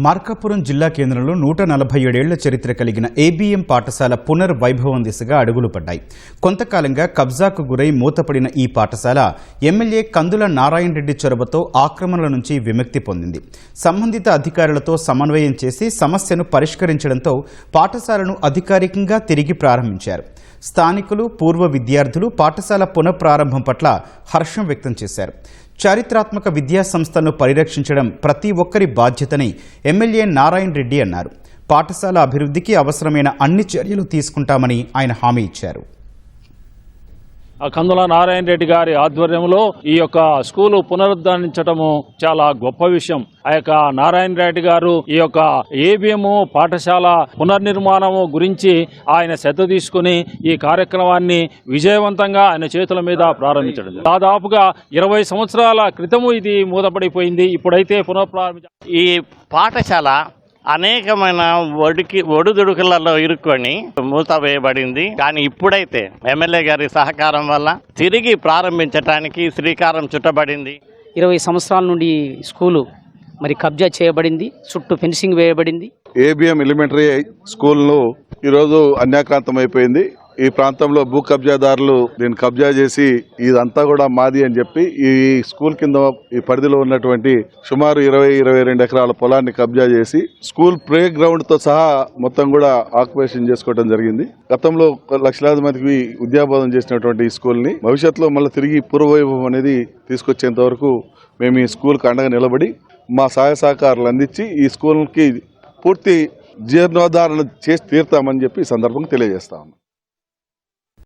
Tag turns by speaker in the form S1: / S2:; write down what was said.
S1: మార్కాపురం జిల్లా కేంద్రంలో 147 ఏళ్ల చరిత్ర కలిగిన ఏబీఎం పాఠశాల పునర్వైభవం దిశగా అడుగులు పడ్డాయి. కొంతకాలంగా కబ్జాకు గురై మూతపడిన ఈ పాఠశాల ఎమ్మెల్యే కందుల నారాయణ రెడ్డి చొరవతో ఆక్రమణల నుంచి విముక్తి పొందింది. సంబంధిత అధికారులతో సమన్వయం చేసి సమస్యను పరిష్కరించడంతో పాఠశాలను అధికారికంగా తిరిగి ప్రారంభించారు. స్థానికులు, పూర్వ విద్యార్థులు పాఠశాల పునఃప్రారంభం పట్ల హర్షం వ్యక్తం చేశారు. చారిత్రాత్మక విద్యా సంస్థలను పరిరక్షించడం ప్రతి ఒక్కరి బాధ్యతని ఎమ్మెల్యే నారాయణ రెడ్డి అన్నారు. పాఠశాల అభివృద్ధికి అవసరమైన అన్ని చర్యలు తీసుకుంటామని ఆయన హామీ ఇచ్చారు.
S2: కందుల నారాయణ రెడ్డి గారి ఆధ్వర్యంలో ఈ యొక్క స్కూలు పునరుద్ధరించడము చాలా గొప్ప విషయం. ఆ యొక్క నారాయణ రెడ్డి గారు ఈ యొక్క ఏబిఎం పాఠశాల పునర్నిర్మాణము గురించి ఆయన శ్రద్ధ తీసుకుని ఈ కార్యక్రమాన్ని విజయవంతంగా ఆయన చేతుల మీద ప్రారంభించడం. దాదాపుగా 20 సంవత్సరాల క్రితము ఇది మూతపడిపోయింది. ఇప్పుడైతే పునఃప్రారంభించారు.
S3: ఈ పాఠశాల అనేకమైన ఒడిదుడుకులలో ఇరుక్కొని మూత వేయబడింది. కానీ ఇప్పుడైతే ఎమ్మెల్యే గారి సహకారం వల్ల తిరిగి ప్రారంభించడానికి శ్రీకారం చుట్టబడింది.
S4: 20 సంవత్సరాల నుండి స్కూలు మరి కబ్జా చేయబడింది, చుట్టూ ఫెన్సింగ్ వేయబడింది.
S5: ఏబిఎం ఎలిమెంటరీ స్కూల్ను ఈరోజు అన్యాక్రాంతం అయిపోయింది. ఈ ప్రాంతంలో భూ కబ్జాదారులు దీన్ని కబ్జా చేసి ఇదంతా కూడా మాది అని చెప్పి ఈ స్కూల్ కింద ఈ పరిధిలో ఉన్నటువంటి సుమారు 22 ఎకరాల పొలాన్ని కబ్జా చేసి స్కూల్ ప్లే గ్రౌండ్ తో సహా మొత్తం కూడా ఆక్యుపేషన్ చేసుకోవడం జరిగింది. గతంలో లక్షలాది మందికి విద్యాబోధన చేసినటువంటి ఈ స్కూల్ ని భవిష్యత్తులో మళ్ళీ తిరిగి పూర్వవైభవం అనేది తీసుకొచ్చేంత వరకు మేము ఈ స్కూల్ కి అండగా నిలబడి మా సహాయ సహకారాలు అందించి ఈ స్కూల్ కి పూర్తి జీర్ణోద్ధారణ చేసి తీరుతామని చెప్పి ఈ సందర్భంగా తెలియజేస్తాము.